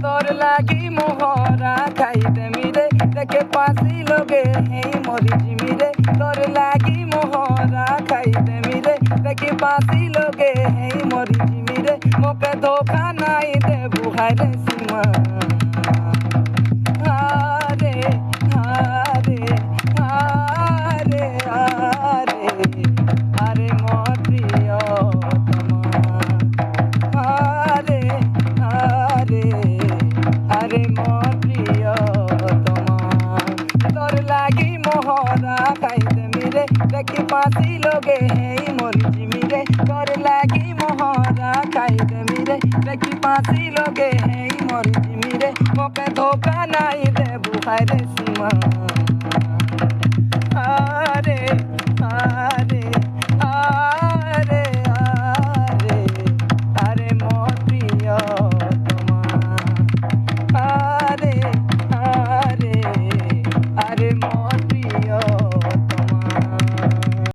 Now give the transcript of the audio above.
তোর লাগি মোহরা খাইতে মিরে দেখে পাশি লোগে হেই মরি জিমিরে তোর লাগি মোহরা খাইতে মিরে দেখে পাশি লোগে হেই মরি জিমিরে মোকে ধোখা নাই দে বুহারে সীমা হারে হারে হারে হারে আরে মোর প্রিয়তমা হারে হারে আরে মোর প্রিয়তমা তোর লাগি মোহরা খাইতে মিরে দেখি পাশি লোগে হেই মরি জিমিরে তোর লাগি মোহরা খাইতে মিরে দেখি পাশি লোগে হেই মরি জিমিরে মোকে ধোকা নাই দে বুহারে সীমা হারে হারে